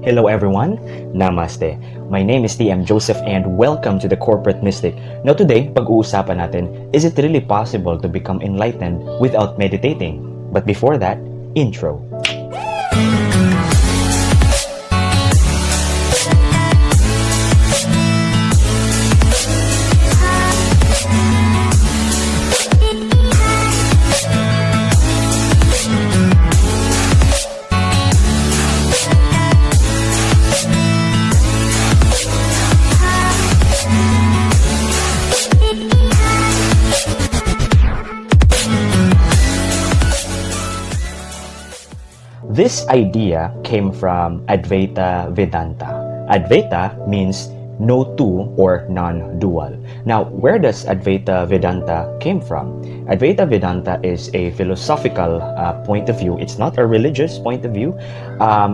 Hello everyone, Namaste. My name is TM Joseph and welcome to the Corporate Mystic. Now today, pag-uusapan natin, is it really possible to become enlightened without meditating? But before that, intro. This idea came from Advaita Vedanta. Advaita means no two or non-dual. Now, where does Advaita Vedanta came from? Advaita Vedanta is a philosophical point of view. It's not a religious point of view.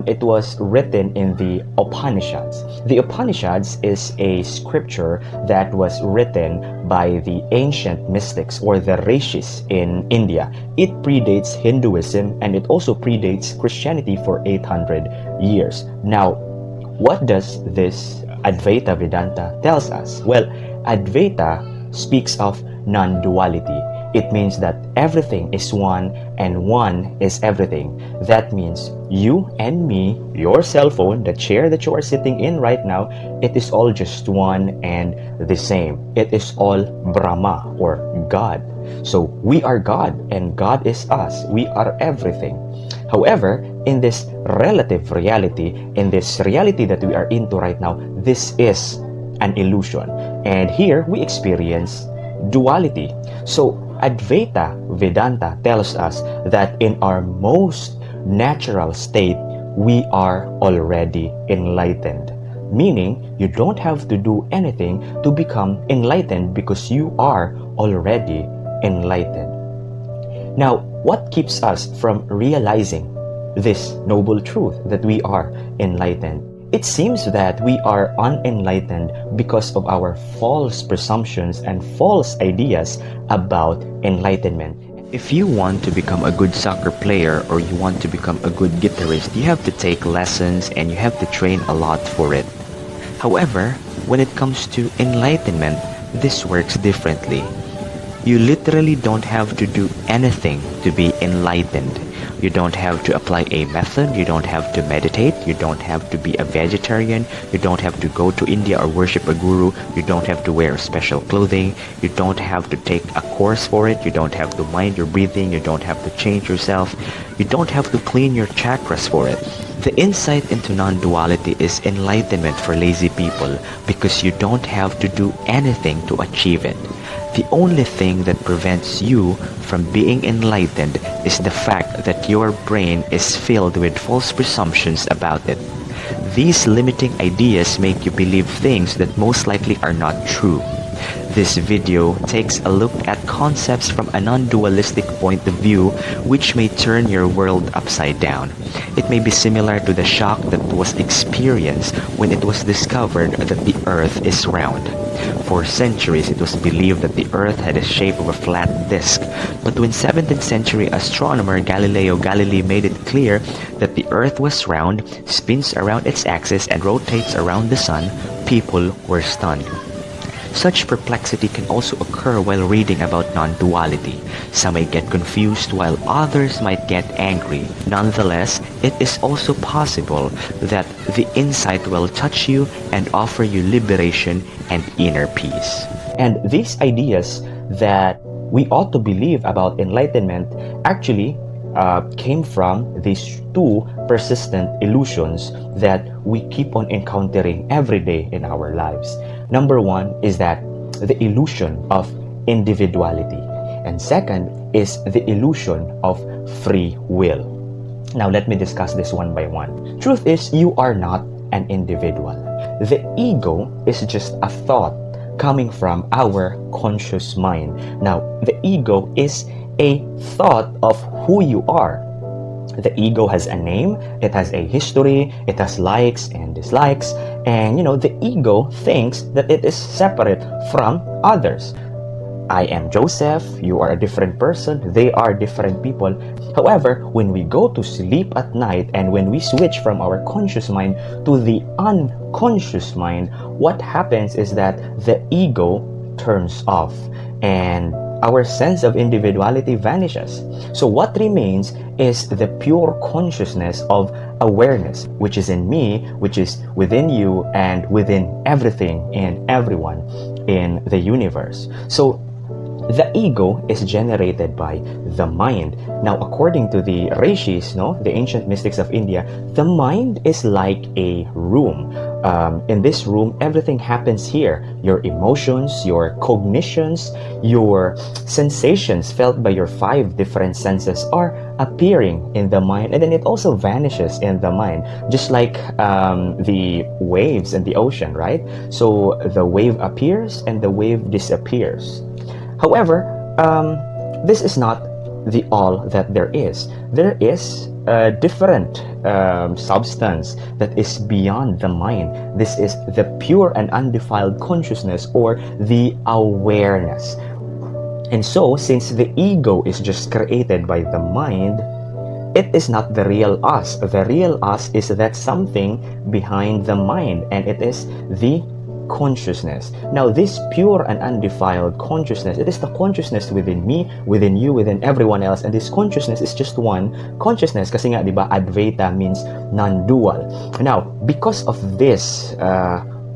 It was written in the Upanishads. The Upanishads is a scripture that was written by the ancient mystics or the rishis in India. It predates Hinduism and it also predates Christianity for 800 years. Now, what does this Advaita Vedanta tells us? Well, Advaita speaks of non-duality. It means that everything is one and one is everything. That means you and me, your cell phone, the chair that you are sitting in right now, it is all just one and the same. It is all Brahma or God. So we are God and God is us. We are everything. However, in this relative reality, in this reality that we are into right now, this is an illusion. And here we experience duality. So Advaita Vedanta tells us that in our most natural state, we are already enlightened. Meaning, you don't have to do anything to become enlightened because you are already enlightened. Now, what keeps us from realizing this noble truth that we are enlightened? It seems that we are unenlightened because of our false presumptions and false ideas about enlightenment. If you want to become a good soccer player or you want to become a good guitarist, you have to take lessons and you have to train a lot for it. However, when it comes to enlightenment, this works differently. You literally don't have to do anything to be enlightened. You don't have to apply a method, you don't have to meditate, you don't have to be a vegetarian, you don't have to go to India or worship a guru, you don't have to wear special clothing, you don't have to take a course for it, you don't have to mind your breathing, you don't have to change yourself, you don't have to clean your chakras for it. The insight into non-duality is enlightenment for lazy people because you don't have to do anything to achieve it. The only thing that prevents you from being enlightened is the fact that your brain is filled with false presumptions about it. These limiting ideas make you believe things that most likely are not true. This video takes a look at concepts from a non-dualistic point of view which may turn your world upside down. It may be similar to the shock that was experienced when it was discovered that the earth is round. For centuries, it was believed that the earth had a shape of a flat disk, but when 17th century astronomer Galileo Galilei made it clear that the earth was round, spins around its axis and rotates around the sun, people were stunned. Such perplexity can also occur while reading about non-duality. Some may get confused while others might get angry. Nonetheless, it is also possible that the insight will touch you and offer you liberation and inner peace. And these ideas that we ought to believe about enlightenment actually came from these two persistent illusions that we keep on encountering every day in our lives. Number one is that the illusion of individuality. And second is the illusion of free will. Now let me discuss this one by one. Truth is, you are not an individual. The ego is just a thought coming from our conscious mind. Now, the ego is a thought of who you are. The ego has a name, it has a history, it has likes and dislikes, and the ego thinks that it is separate from others. I am Joseph, you are a different person, they are different people. However, when we go to sleep at night and when we switch from our conscious mind to the unconscious mind, what happens is that the ego turns off and our sense of individuality vanishes. So what remains is the pure consciousness of awareness, which is in me, which is within you, and within everything and everyone in the universe. So the ego is generated by the mind. Now, according to the rishis, the ancient mystics of India, the mind is like a room. In this room, everything happens here. Your emotions, your cognitions, your sensations felt by your 5 different senses are appearing in the mind, and then it also vanishes in the mind, just like the waves in the ocean, right? So the wave appears and the wave disappears. However, this is not the all that there is. There is a different substance that is beyond the mind. This is the pure and undefiled consciousness, or the awareness. And so, since the ego is just created by the mind, it is not the real us. The real us is that something behind the mind, and it is the consciousness. Now, this pure and undefiled consciousness, it is the consciousness within me, within you, within everyone else, and this consciousness is just one consciousness. Kasi nga, di ba, Advaita means non-dual. Now, because of this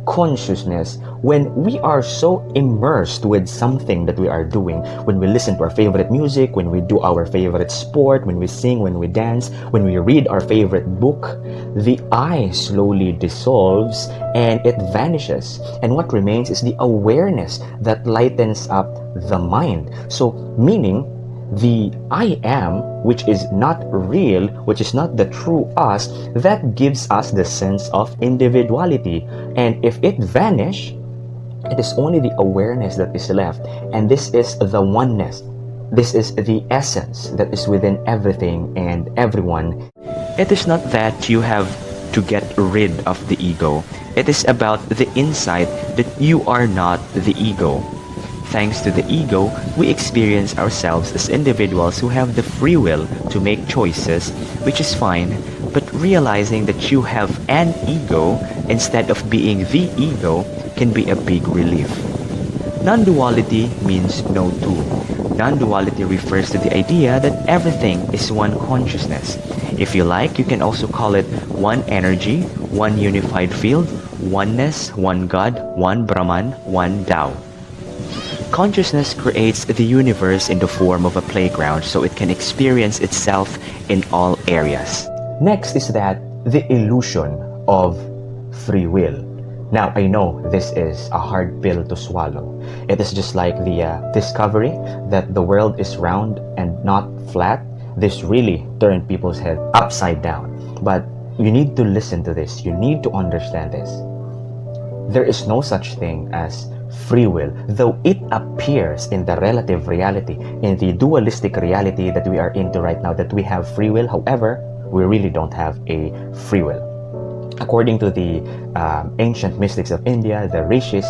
consciousness, when we are so immersed with something that we are doing, when we listen to our favorite music, when we do our favorite sport, when we sing, when we dance, when we read our favorite book, the I slowly dissolves and it vanishes. And what remains is the awareness that lightens up the mind. So, meaning, the I am, which is not real, which is not the true us, that gives us the sense of individuality. And if it vanish, it is only the awareness that is left. And this is the oneness. This is the essence that is within everything and everyone. It is not that you have to get rid of the ego. It is about the insight that you are not the ego. Thanks to the ego, we experience ourselves as individuals who have the free will to make choices, which is fine, but realizing that you have an ego instead of being the ego can be a big relief. Non-duality means no two. Non-duality refers to the idea that everything is one consciousness. If you like, you can also call it one energy, one unified field, oneness, one God, one Brahman, one Tao. Consciousness creates the universe in the form of a playground so it can experience itself in all areas. Next is that the illusion of free will. Now, I know this is a hard pill to swallow. It is just like the discovery that the world is round and not flat. This really turned people's head upside down. But you need to listen to this. You need to understand this. There is no such thing as free will, though it appears in the relative reality, in the dualistic reality that we are into right now, that we have free will. However, we really don't have a free will. According to the ancient mystics of India, the rishis,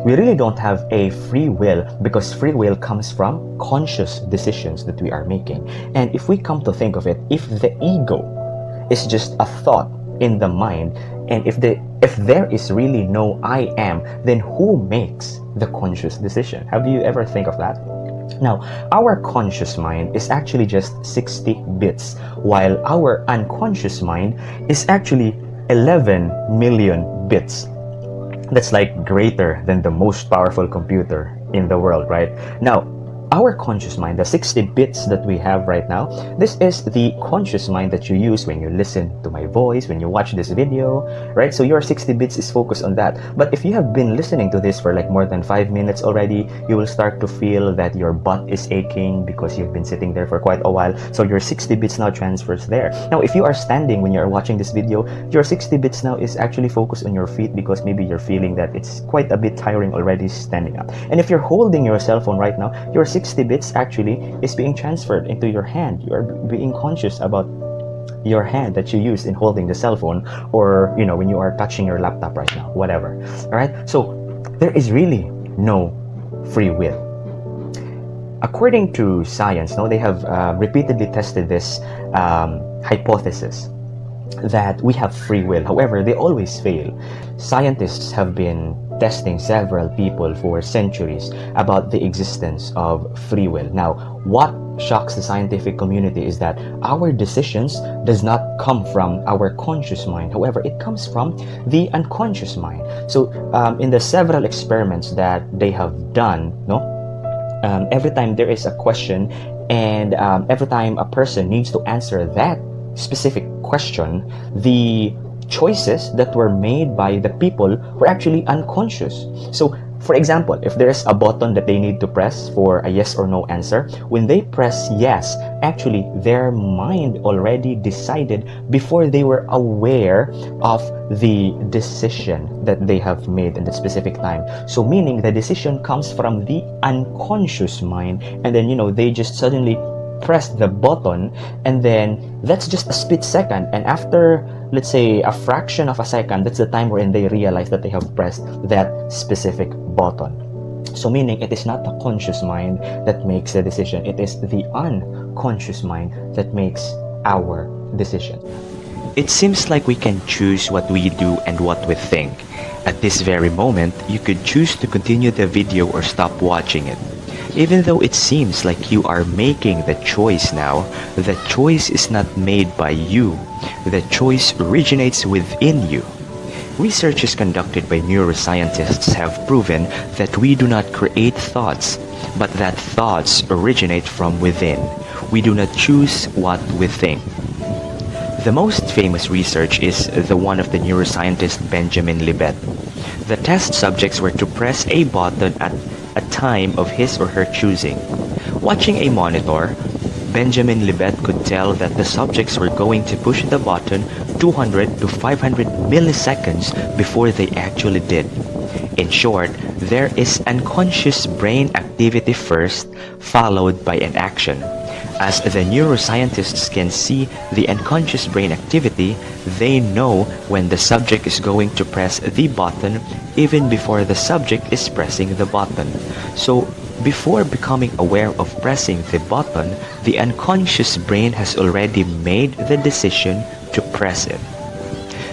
we really don't have a free will because free will comes from conscious decisions that we are making. And if we come to think of it, if the ego is just a thought in the mind, and if there is really no I am, then who makes the conscious decision? Have you ever think of that? Now, our conscious mind is actually just 60 bits, while our unconscious mind is actually 11 million bits. That's like greater than the most powerful computer in the world, right? Now, our conscious mind, the 60 bits that we have right now, this is the conscious mind that you use when you listen to my voice, when you watch this video, right? So your 60 bits is focused on that. But if you have been listening to this for like more than 5 minutes already, you will start to feel that your butt is aching because you've been sitting there for quite a while. So your 60 bits now transfers there. Now, if you are standing when you are watching this video, your 60 bits now is actually focused on your feet because maybe you're feeling that it's quite a bit tiring already standing up. And if you're holding your cell phone right now, your 60 bits actually is being transferred into your hand. You are being conscious about your hand that you use in holding the cell phone, or when you are touching your laptop right now, whatever. All right, so there is really no free will. according to science, no, they have repeatedly tested this hypothesis that we have free will. However, they always fail. Scientists have been testing several people for centuries about the existence of free will. Now, what shocks the scientific community is that our decisions does not come from our conscious mind. However, it comes from the unconscious mind. So, in the several experiments that they have done, no, every time there is a question, and every time a person needs to answer that specific question, the choices that were made by the people were actually unconscious. So, for example, if there is a button that they need to press for a yes or no answer, when they press yes, actually their mind already decided before they were aware of the decision that they have made in that specific time. So meaning the decision comes from the unconscious mind, and then they just suddenly press the button, and then that's just a split second, and after, let's say, a fraction of a second, that's the time wherein they realize that they have pressed that specific button. So meaning it is not the conscious mind that makes the decision, it is the unconscious mind that makes our decision. It seems like we can choose what we do and what we think. At this very moment, you could choose to continue the video or stop watching it. Even though it seems like you are making the choice now, the choice is not made by you. The choice originates within you. Researches conducted by neuroscientists have proven that we do not create thoughts, but that thoughts originate from within. We do not choose what we think. The most famous research is the one of the neuroscientist Benjamin Libet. The test subjects were to press a button at a time of his or her choosing. Watching a monitor, Benjamin Libet could tell that the subjects were going to push the button 200 to 500 milliseconds before they actually did. In short, there is unconscious brain activity first, followed by an action. As the neuroscientists can see the unconscious brain activity, they know when the subject is going to press the button even before the subject is pressing the button. So, before becoming aware of pressing the button, the unconscious brain has already made the decision to press it.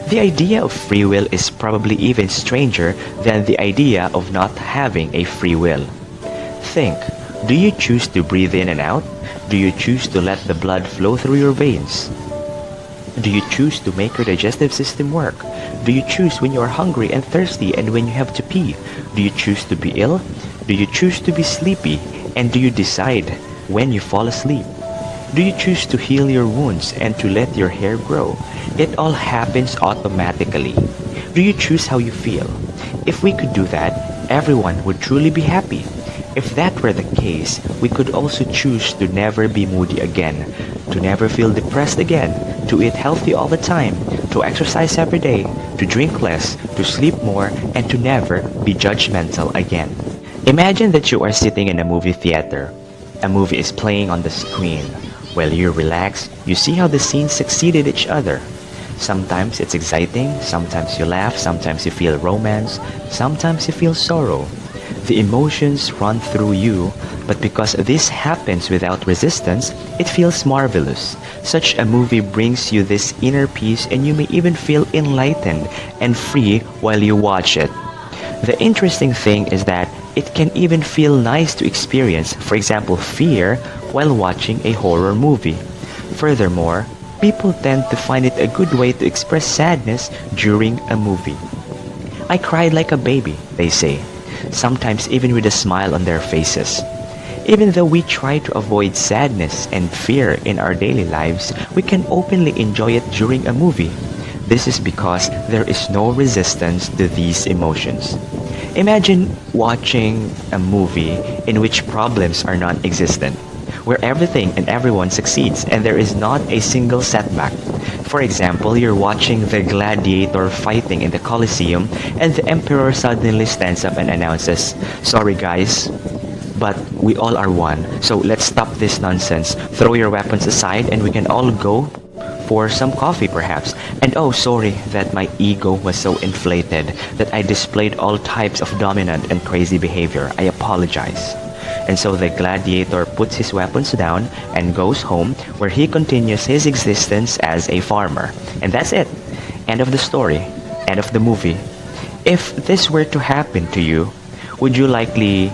The idea of free will is probably even stranger than the idea of not having a free will. Think, do you choose to breathe in and out? Do you choose to let the blood flow through your veins? Do you choose to make your digestive system work? Do you choose when you are hungry and thirsty and when you have to pee? Do you choose to be ill? Do you choose to be sleepy? And do you decide when you fall asleep? Do you choose to heal your wounds and to let your hair grow? It all happens automatically. Do you choose how you feel? If we could do that, everyone would truly be happy. If that were the case, we could also choose to never be moody again, to never feel depressed again, to eat healthy all the time, to exercise every day, to drink less, to sleep more, and to never be judgmental again. Imagine that you are sitting in a movie theater. A movie is playing on the screen. While you relax, you see how the scenes succeeded each other. Sometimes it's exciting, sometimes you laugh, sometimes you feel romance, sometimes you feel sorrow. The emotions run through you, but because this happens without resistance, it feels marvelous. Such a movie brings you this inner peace, and you may even feel enlightened and free while you watch it. The interesting thing is that it can even feel nice to experience, for example, fear while watching a horror movie. Furthermore, people tend to find it a good way to express sadness during a movie. I cried like a baby, they say, sometimes even with a smile on their faces. Even though we try to avoid sadness and fear in our daily lives, we can openly enjoy it during a movie. This is because there is no resistance to these emotions. Imagine watching a movie in which problems are non-existent, where everything and everyone succeeds and there is not a single setback. For example, you're watching the gladiator fighting in the Colosseum and the emperor suddenly stands up and announces, "Sorry guys, but we all are one, so let's stop this nonsense. Throw your weapons aside and we can all go for some coffee perhaps. And oh, sorry that my ego was so inflated that I displayed all types of dominant and crazy behavior. I apologize." And so the gladiator puts his weapons down and goes home, where he continues his existence as a farmer. And that's it. End of the story. End of the movie. If this were to happen to you, would you likely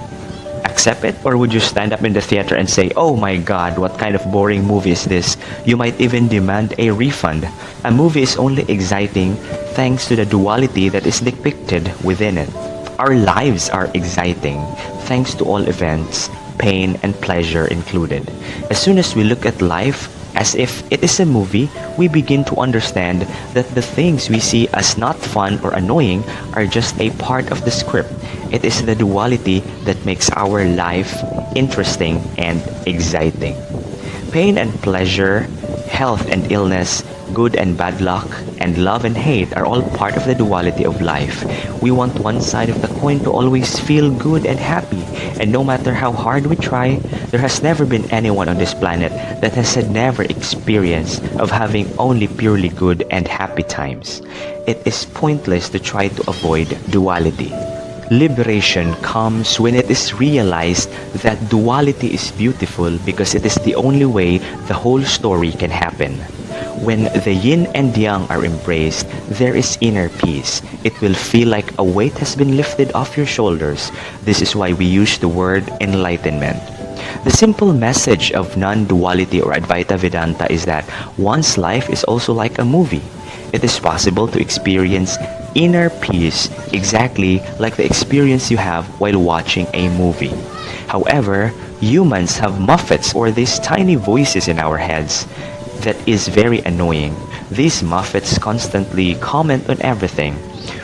accept it, or would you stand up in the theater and say, "Oh my god, what kind of boring movie is this?" You might even demand a refund. A movie is only exciting thanks to the duality that is depicted within it. Our lives are exciting thanks to all events, pain and pleasure included. As soon as we look at life as if it is a movie, we begin to understand that the things we see as not fun or annoying are just a part of the script. It is the duality that makes our life interesting and exciting. Pain and pleasure, health and illness, good and bad luck, and love and hate are all part of the duality of life. We want one side of the coin to always feel good and happy, and no matter how hard we try, there has never been anyone on this planet that has had never experience of having only purely good and happy times. It is pointless to try to avoid duality. Liberation comes when it is realized that duality is beautiful because it is the only way the whole story can happen. When the yin and yang are embraced, there is inner peace. It will feel like a weight has been lifted off your shoulders. This is why we use the word enlightenment. The simple message of non-duality or Advaita Vedanta is that one's life is also like a movie. It is possible to experience inner peace exactly like the experience you have while watching a movie. However, humans have muffets, or these tiny voices in our heads that is very annoying. These muffets constantly comment on everything,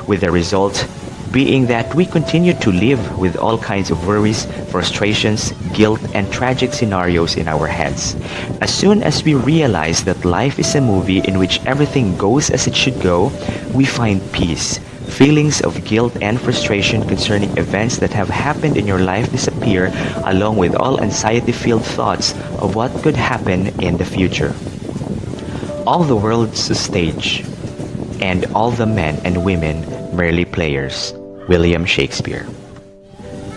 with the result being that we continue to live with all kinds of worries, frustrations, guilt, and tragic scenarios in our heads. As soon as we realize that life is a movie in which everything goes as it should go, we find peace. Feelings of guilt and frustration concerning events that have happened in your life disappear, along with all anxiety-filled thoughts of what could happen in the future. All the world's a stage, and all the men and women merely players. William Shakespeare.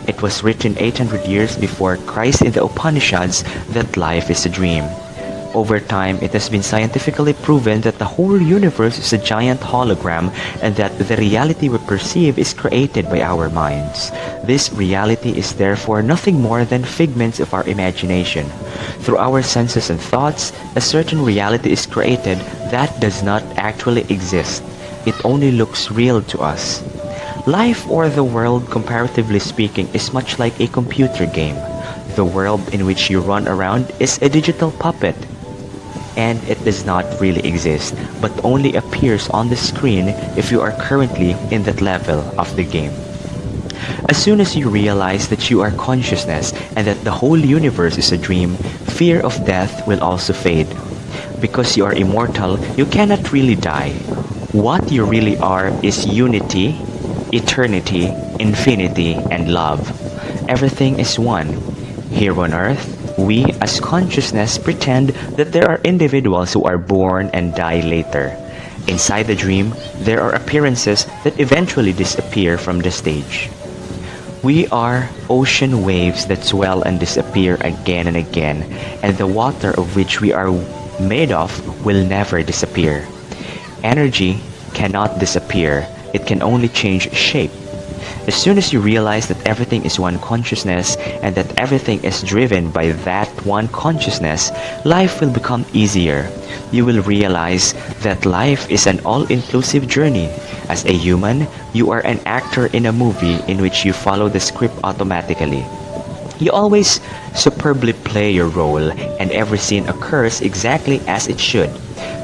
It was written 800 years before Christ in the Upanishads that life is a dream. Over time, it has been scientifically proven that the whole universe is a giant hologram and that the reality we perceive is created by our minds. This reality is therefore nothing more than figments of our imagination. Through our senses and thoughts, a certain reality is created that does not actually exist. It only looks real to us. Life, or the world, comparatively speaking, is much like a computer game. The world in which you run around is a digital puppet, and it does not really exist, but only appears on the screen if you are currently in that level of the game. As soon as you realize that you are consciousness and that the whole universe is a dream, fear of death will also fade. Because you are immortal, you cannot really die. What you really are is unity, eternity, infinity, and love. Everything is one. Here on earth, we as consciousness pretend that there are individuals who are born and die later. Inside the dream, there are appearances that eventually disappear from the stage. We are ocean waves that swell and disappear again and again, and the water of which we are made of will never disappear. Energy cannot disappear. It can only change shape. As soon as you realize that everything is one consciousness and that everything is driven by that one consciousness, life will become easier. You will realize that life is an all-inclusive journey. As a human, you are an actor in a movie in which you follow the script automatically. You always superbly play your role, and every scene occurs exactly as it should.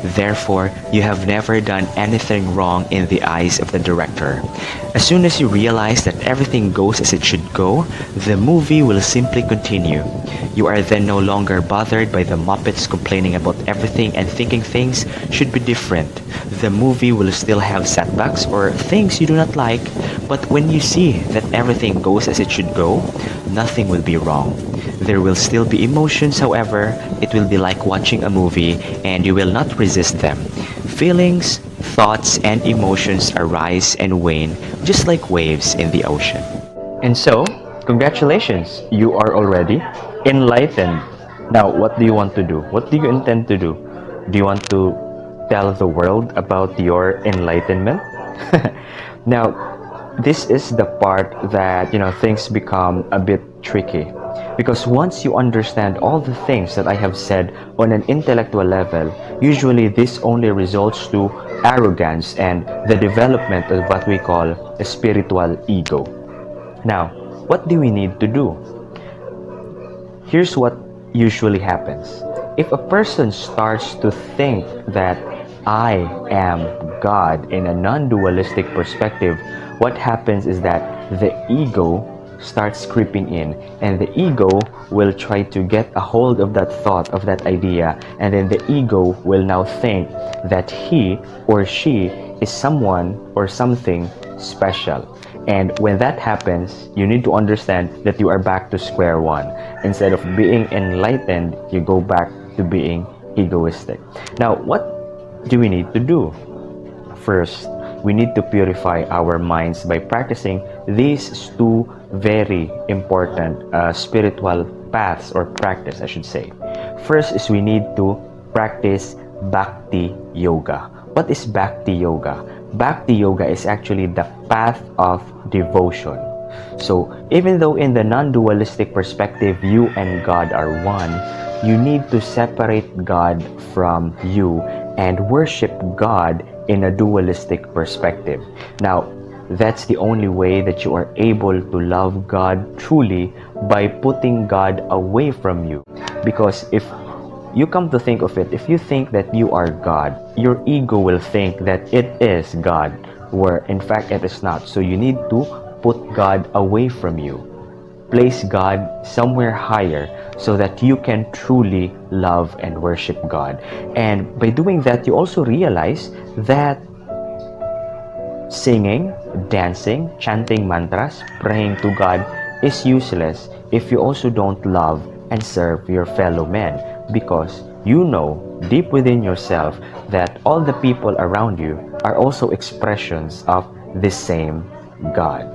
Therefore, you have never done anything wrong in the eyes of the director. As soon as you realize that everything goes as it should go, the movie will simply continue. You are then no longer bothered by the Muppets complaining about everything and thinking things should be different. The movie will still have setbacks or things you do not like, but when you see that everything goes as it should go, nothing will be wrong. There will still be emotions, however, it will be like watching a movie and you will not resist them. Feelings, thoughts, and emotions arise and wane just like waves in the ocean. And so, Congratulations, you are already enlightened. Now, what do you want to do? What do you intend to do? Do you want to tell the world about your enlightenment? Now, this is the part that, things become a bit tricky. Because once you understand all the things that I have said on an intellectual level, usually this only results to arrogance and the development of what we call a spiritual ego. Now, what do we need to do? Here's what usually happens. If a person starts to think that I am God in a non-dualistic perspective, what happens is that the ego starts creeping in, and the ego will try to get a hold of that thought, of that idea, and then the ego will now think that he or she is someone or something special. And when that happens, you need to understand that you are back to square one. Instead of being enlightened, you go back to being egoistic. Now, what do we need to do? First, we need to purify our minds by practicing these two very important spiritual paths, or practice, I should say. First is we need to practice Bhakti Yoga. What is Bhakti Yoga? Bhakti Yoga is actually the path of devotion. So, even though in the non-dualistic perspective, you and God are one, you need to separate God from you and worship God in a dualistic perspective. Now, that's the only way that you are able to love God truly, by putting God away from you. Because if you come to think of it, if you think that you are God, your ego will think that it is God, where in fact it is not. So you need to put God away from you. Place God somewhere higher so that you can truly love and worship God. And by doing that, you also realize that singing, dancing, chanting mantras, praying to God is useless if you also don't love and serve your fellow men, because you know deep within yourself that all the people around you are also expressions of the same God.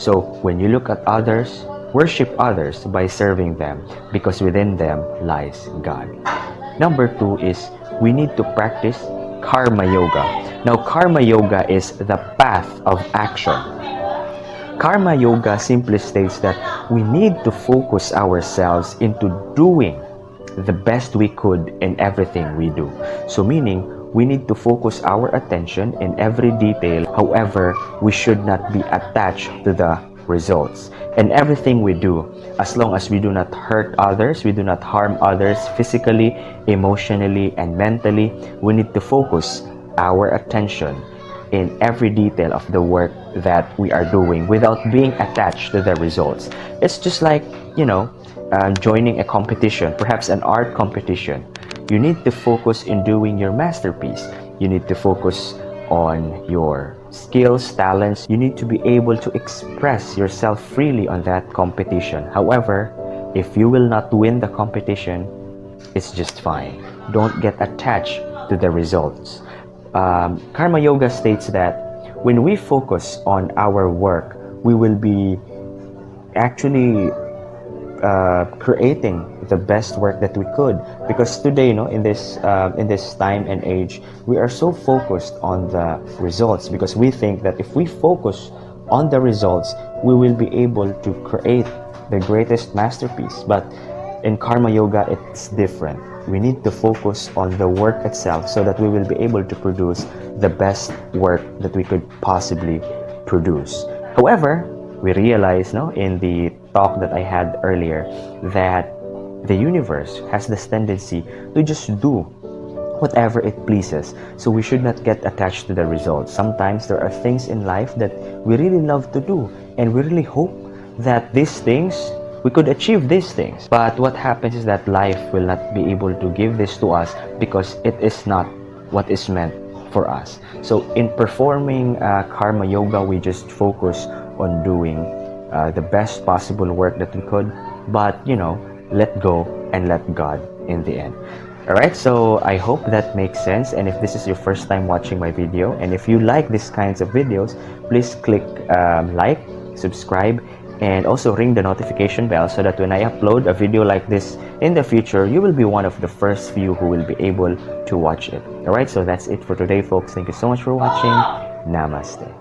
So when you look at others, worship others by serving them, because within them lies God. Number 2 is we need to practice Karma Yoga. Now, Karma Yoga is the path of action. Karma Yoga simply states that we need to focus ourselves into doing the best we could in everything we do. So meaning, we need to focus our attention in every detail. However, we should not be attached to the results. And everything we do, as long as we do not hurt others, we do not harm others physically, emotionally, and mentally, we need to focus our attention in every detail of the work that we are doing without being attached to the results. It's just like, joining a competition, perhaps an art competition. You need to focus in doing your masterpiece. You need to focus on your skills, talents. You need to be able to express yourself freely on that competition. However, if you will not win the competition, it's just fine. Don't get attached to the results. Karma Yoga states that when we focus on our work, we will be actually creating the best work that we could, because today, in this time and age, we are so focused on the results, because we think that if we focus on the results, we will be able to create the greatest masterpiece. But in Karma Yoga, it's different. We need to focus on the work itself so that we will be able to produce the best work that we could possibly produce. However, we realize, in the talk that I had earlier, that the universe has this tendency to just do whatever it pleases. So we should not get attached to the results. Sometimes there are things in life that we really love to do, and we really hope that we could achieve these things. But what happens is that life will not be able to give this to us because it is not what is meant for us. So in performing Karma Yoga, we just focus on doing the best possible work that we could, but let go and let God in the end. Alright, so I hope that makes sense. And if this is your first time watching my video, and if you like these kinds of videos, please click like, subscribe, and also ring the notification bell so that when I upload a video like this in the future, you will be one of the first few who will be able to watch it. Alright, so that's it for today, folks. Thank you so much for watching. Namaste.